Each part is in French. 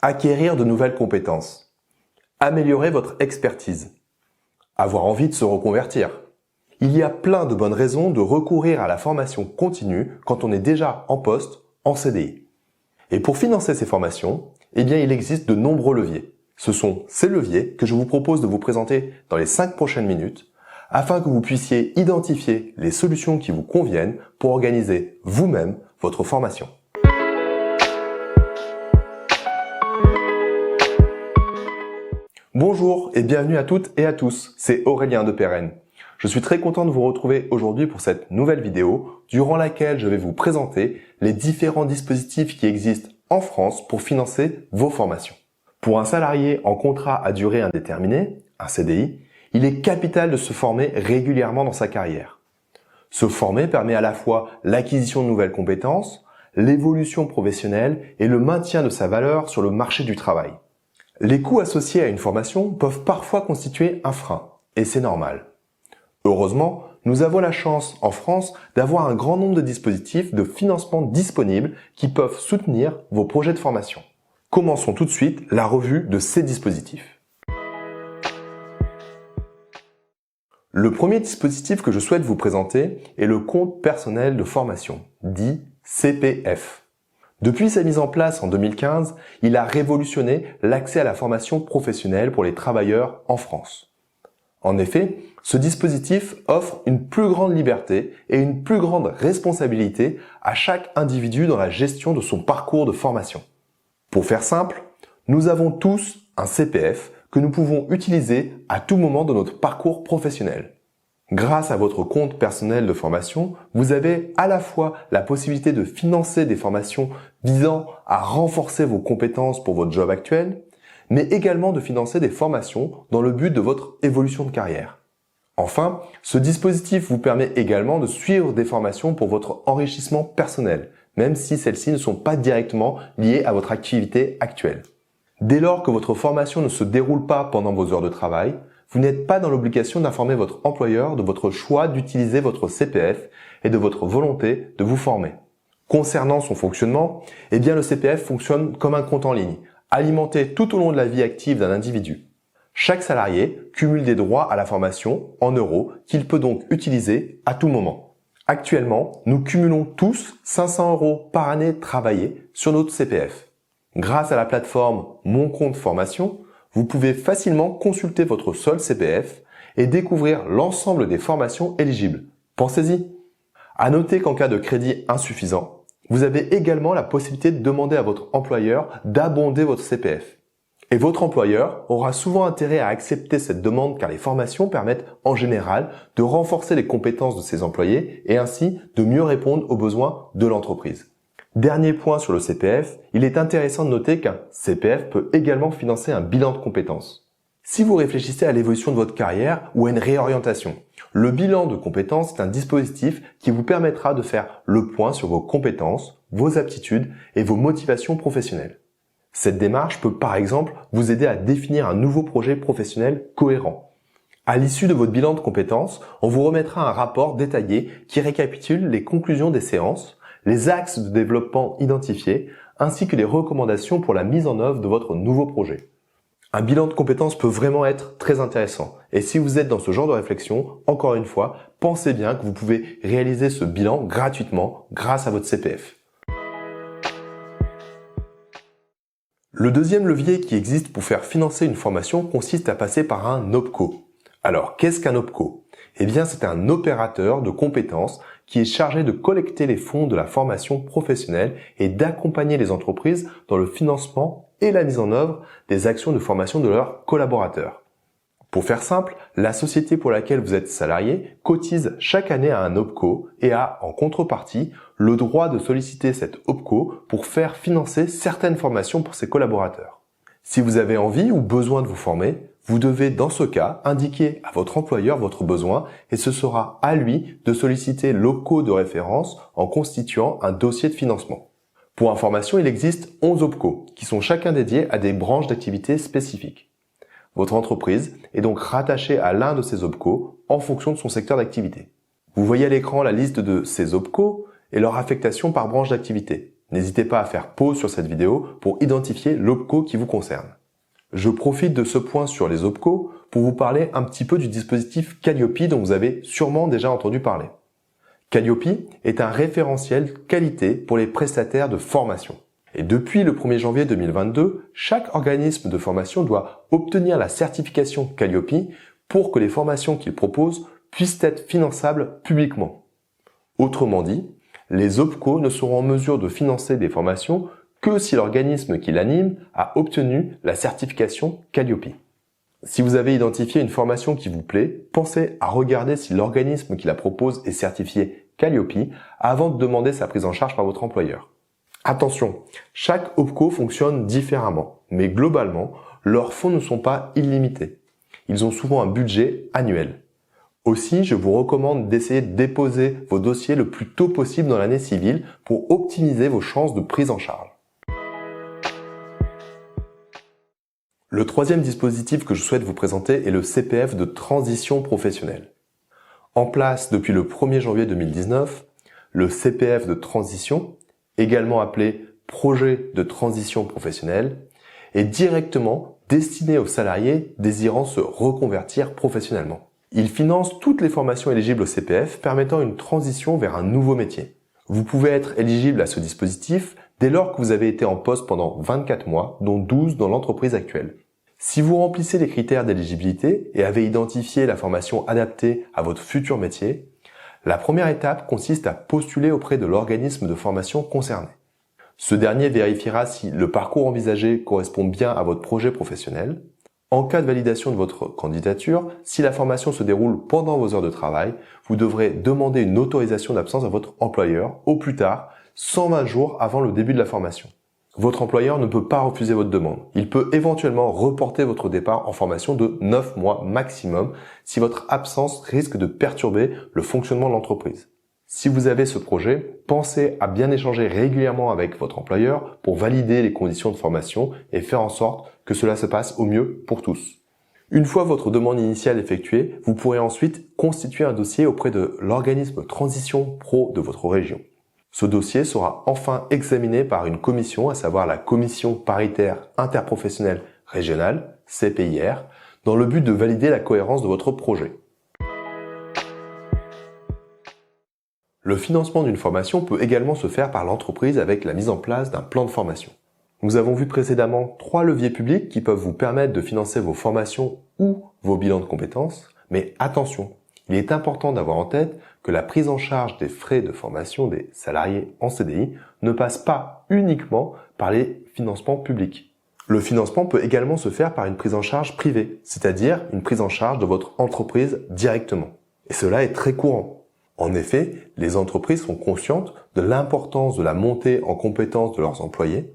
Acquérir de nouvelles compétences. Améliorer votre expertise. Avoir envie de se reconvertir. Il y a plein de bonnes raisons de recourir à la formation continue quand on est déjà en poste, en CDI. Et pour financer ces formations, il existe de nombreux leviers. Ce sont ces leviers que je vous propose de vous présenter dans les 5 prochaines minutes afin que vous puissiez identifier les solutions qui vous conviennent pour organiser vous-même votre formation. Bonjour et bienvenue à toutes et à tous, c'est Aurélien de Perrenne. Je suis très content de vous retrouver aujourd'hui pour cette nouvelle vidéo durant laquelle je vais vous présenter les différents dispositifs qui existent en France pour financer vos formations. Pour un salarié en contrat à durée indéterminée, un CDI, il est capital de se former régulièrement dans sa carrière. Se former permet à la fois l'acquisition de nouvelles compétences, l'évolution professionnelle et le maintien de sa valeur sur le marché du travail. Les coûts associés à une formation peuvent parfois constituer un frein, et c'est normal. Heureusement, nous avons la chance en France d'avoir un grand nombre de dispositifs de financement disponibles qui peuvent soutenir vos projets de formation. Commençons tout de suite la revue de ces dispositifs. Le premier dispositif que je souhaite vous présenter est le compte personnel de formation, dit CPF. Depuis sa mise en place en 2015, il a révolutionné l'accès à la formation professionnelle pour les travailleurs en France. En effet, ce dispositif offre une plus grande liberté et une plus grande responsabilité à chaque individu dans la gestion de son parcours de formation. Pour faire simple, nous avons tous un CPF que nous pouvons utiliser à tout moment de notre parcours professionnel. Grâce à votre compte personnel de formation, vous avez à la fois la possibilité de financer des formations visant à renforcer vos compétences pour votre job actuel, mais également de financer des formations dans le but de votre évolution de carrière. Enfin, ce dispositif vous permet également de suivre des formations pour votre enrichissement personnel, même si celles-ci ne sont pas directement liées à votre activité actuelle. Dès lors que votre formation ne se déroule pas pendant vos heures de travail, vous n'êtes pas dans l'obligation d'informer votre employeur de votre choix d'utiliser votre CPF et de votre volonté de vous former. Concernant son fonctionnement, le CPF fonctionne comme un compte en ligne, alimenté tout au long de la vie active d'un individu. Chaque salarié cumule des droits à la formation en euros qu'il peut donc utiliser à tout moment. Actuellement, nous cumulons tous 500 € par année travaillée sur notre CPF. Grâce à la plateforme Mon Compte Formation, vous pouvez facilement consulter votre solde CPF et découvrir l'ensemble des formations éligibles. Pensez-y! À noter qu'en cas de crédit insuffisant, vous avez également la possibilité de demander à votre employeur d'abonder votre CPF. Et votre employeur aura souvent intérêt à accepter cette demande car les formations permettent en général de renforcer les compétences de ses employés et ainsi de mieux répondre aux besoins de l'entreprise. Dernier point sur le CPF, il est intéressant de noter qu'un CPF peut également financer un bilan de compétences. Si vous réfléchissez à l'évolution de votre carrière ou à une réorientation, le bilan de compétences est un dispositif qui vous permettra de faire le point sur vos compétences, vos aptitudes et vos motivations professionnelles. Cette démarche peut par exemple vous aider à définir un nouveau projet professionnel cohérent. À l'issue de votre bilan de compétences, on vous remettra un rapport détaillé qui récapitule les conclusions des séances, les axes de développement identifiés, ainsi que les recommandations pour la mise en œuvre de votre nouveau projet. Un bilan de compétences peut vraiment être très intéressant. Et si vous êtes dans ce genre de réflexion, encore une fois, pensez bien que vous pouvez réaliser ce bilan gratuitement grâce à votre CPF. Le deuxième levier qui existe pour faire financer une formation consiste à passer par un OPCO. Alors, qu'est-ce qu'un OPCO ? C'est un opérateur de compétences qui est chargé de collecter les fonds de la formation professionnelle et d'accompagner les entreprises dans le financement et la mise en œuvre des actions de formation de leurs collaborateurs. Pour faire simple, la société pour laquelle vous êtes salarié cotise chaque année à un OPCO et a, en contrepartie, le droit de solliciter cet OPCO pour faire financer certaines formations pour ses collaborateurs. Si vous avez envie ou besoin de vous former, vous devez dans ce cas indiquer à votre employeur votre besoin et ce sera à lui de solliciter l'OPCO de référence en constituant un dossier de financement. Pour information, il existe 11 OPCO qui sont chacun dédiés à des branches d'activité spécifiques. Votre entreprise est donc rattachée à l'un de ces OPCO en fonction de son secteur d'activité. Vous voyez à l'écran la liste de ces OPCO et leur affectation par branche d'activité. N'hésitez pas à faire pause sur cette vidéo pour identifier l'OPCO qui vous concerne. Je profite de ce point sur les OPCO pour vous parler un petit peu du dispositif Calliope dont vous avez sûrement déjà entendu parler. Calliope est un référentiel qualité pour les prestataires de formation. Et depuis le 1er janvier 2022, chaque organisme de formation doit obtenir la certification Calliope pour que les formations qu'il propose puissent être finançables publiquement. Autrement dit, les OPCO ne seront en mesure de financer des formations que si l'organisme qui l'anime a obtenu la certification Calliope. Si vous avez identifié une formation qui vous plaît, pensez à regarder si l'organisme qui la propose est certifié Calliope avant de demander sa prise en charge par votre employeur. Attention, chaque OPCO fonctionne différemment, mais globalement, leurs fonds ne sont pas illimités. Ils ont souvent un budget annuel. Aussi, je vous recommande d'essayer de déposer vos dossiers le plus tôt possible dans l'année civile pour optimiser vos chances de prise en charge. Le troisième dispositif que je souhaite vous présenter est le CPF de transition professionnelle. En place depuis le 1er janvier 2019, le CPF de transition, également appelé projet de transition professionnelle, est directement destiné aux salariés désirant se reconvertir professionnellement. Il finance toutes les formations éligibles au CPF permettant une transition vers un nouveau métier. Vous pouvez être éligible à ce dispositif dès lors que vous avez été en poste pendant 24 mois, dont 12 dans l'entreprise actuelle. Si vous remplissez les critères d'éligibilité et avez identifié la formation adaptée à votre futur métier, la première étape consiste à postuler auprès de l'organisme de formation concerné. Ce dernier vérifiera si le parcours envisagé correspond bien à votre projet professionnel. En cas de validation de votre candidature, si la formation se déroule pendant vos heures de travail, vous devrez demander une autorisation d'absence à votre employeur au plus tard 120 jours avant le début de la formation. Votre employeur ne peut pas refuser votre demande. Il peut éventuellement reporter votre départ en formation de 9 mois maximum si votre absence risque de perturber le fonctionnement de l'entreprise. Si vous avez ce projet, pensez à bien échanger régulièrement avec votre employeur pour valider les conditions de formation et faire en sorte que cela se passe au mieux pour tous. Une fois votre demande initiale effectuée, vous pourrez ensuite constituer un dossier auprès de l'organisme Transition Pro de votre région. Ce dossier sera enfin examiné par une commission, à savoir la Commission paritaire interprofessionnelle régionale, CPIR, dans le but de valider la cohérence de votre projet. Le financement d'une formation peut également se faire par l'entreprise avec la mise en place d'un plan de formation. Nous avons vu précédemment 3 leviers publics qui peuvent vous permettre de financer vos formations ou vos bilans de compétences, mais attention, il est important d'avoir en tête que la prise en charge des frais de formation des salariés en CDI ne passe pas uniquement par les financements publics. Le financement peut également se faire par une prise en charge privée, c'est-à-dire une prise en charge de votre entreprise directement. Et cela est très courant. En effet, les entreprises sont conscientes de l'importance de la montée en compétences de leurs employés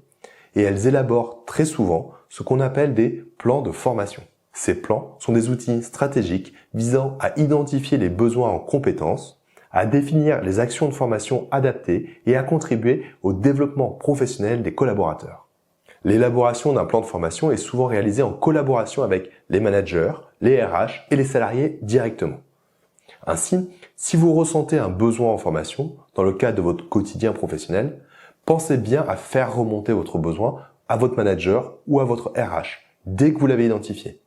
et elles élaborent très souvent ce qu'on appelle des plans de formation. Ces plans sont des outils stratégiques visant à identifier les besoins en compétences, à définir les actions de formation adaptées et à contribuer au développement professionnel des collaborateurs. L'élaboration d'un plan de formation est souvent réalisée en collaboration avec les managers, les RH et les salariés directement. Ainsi, si vous ressentez un besoin en formation dans le cadre de votre quotidien professionnel, pensez bien à faire remonter votre besoin à votre manager ou à votre RH dès que vous l'avez identifié.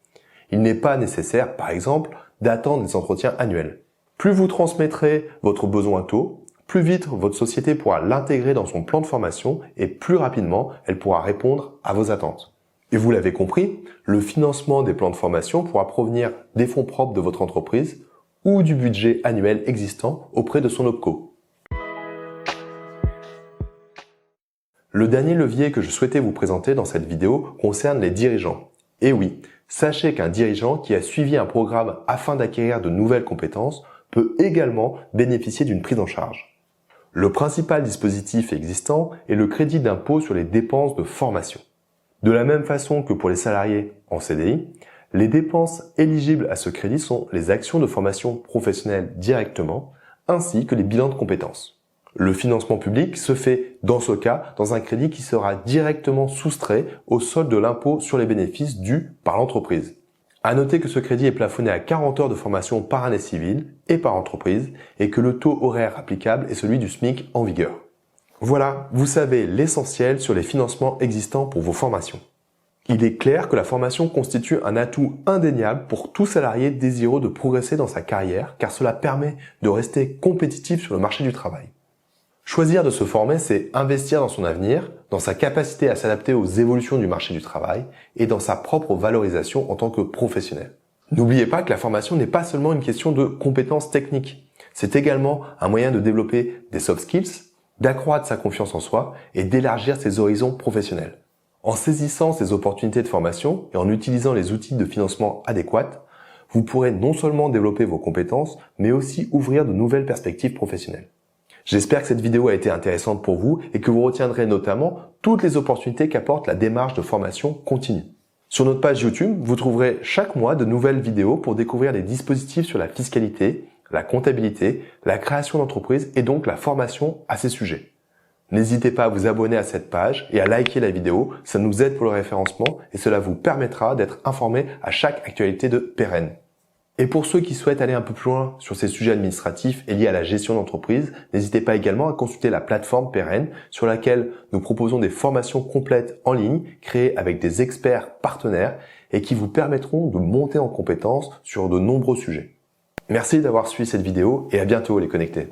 Il n'est pas nécessaire, par exemple, d'attendre les entretiens annuels. Plus vous transmettrez votre besoin tôt, plus vite votre société pourra l'intégrer dans son plan de formation et plus rapidement elle pourra répondre à vos attentes. Et vous l'avez compris, le financement des plans de formation pourra provenir des fonds propres de votre entreprise ou du budget annuel existant auprès de son OPCO. Le dernier levier que je souhaitais vous présenter dans cette vidéo concerne les dirigeants. Et oui, sachez qu'un dirigeant qui a suivi un programme afin d'acquérir de nouvelles compétences peut également bénéficier d'une prise en charge. Le principal dispositif existant est le crédit d'impôt sur les dépenses de formation. De la même façon que pour les salariés en CDI, les dépenses éligibles à ce crédit sont les actions de formation professionnelle directement, ainsi que les bilans de compétences. Le financement public se fait, dans ce cas, dans un crédit qui sera directement soustrait au solde de l'impôt sur les bénéfices dus par l'entreprise. À noter que ce crédit est plafonné à 40 heures de formation par année civile et par entreprise et que le taux horaire applicable est celui du SMIC en vigueur. Voilà, vous savez l'essentiel sur les financements existants pour vos formations. Il est clair que la formation constitue un atout indéniable pour tout salarié désireux de progresser dans sa carrière, car cela permet de rester compétitif sur le marché du travail. Choisir de se former, c'est investir dans son avenir, dans sa capacité à s'adapter aux évolutions du marché du travail et dans sa propre valorisation en tant que professionnel. N'oubliez pas que la formation n'est pas seulement une question de compétences techniques. C'est également un moyen de développer des soft skills, d'accroître sa confiance en soi et d'élargir ses horizons professionnels. En saisissant ces opportunités de formation et en utilisant les outils de financement adéquats, vous pourrez non seulement développer vos compétences, mais aussi ouvrir de nouvelles perspectives professionnelles. J'espère que cette vidéo a été intéressante pour vous et que vous retiendrez notamment toutes les opportunités qu'apporte la démarche de formation continue. Sur notre page YouTube, vous trouverez chaque mois de nouvelles vidéos pour découvrir les dispositifs sur la fiscalité, la comptabilité, la création d'entreprise et donc la formation à ces sujets. N'hésitez pas à vous abonner à cette page et à liker la vidéo, ça nous aide pour le référencement et cela vous permettra d'être informé à chaque actualité de Peren. Et pour ceux qui souhaitent aller un peu plus loin sur ces sujets administratifs et liés à la gestion d'entreprise, n'hésitez pas également à consulter la plateforme Peren sur laquelle nous proposons des formations complètes en ligne créées avec des experts partenaires et qui vous permettront de monter en compétences sur de nombreux sujets. Merci d'avoir suivi cette vidéo et à bientôt les connectés.